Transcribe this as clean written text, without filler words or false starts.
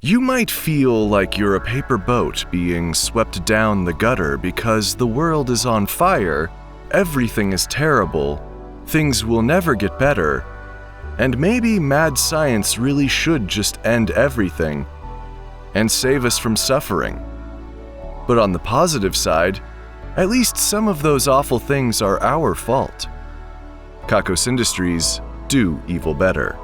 You might feel like you're a paper boat being swept down the gutter because the world is on fire, everything is terrible, things will never get better, and maybe mad science really should just end everything and save us from suffering. But on the positive side, at least some of those awful things are our fault. Kakos Industries do evil better.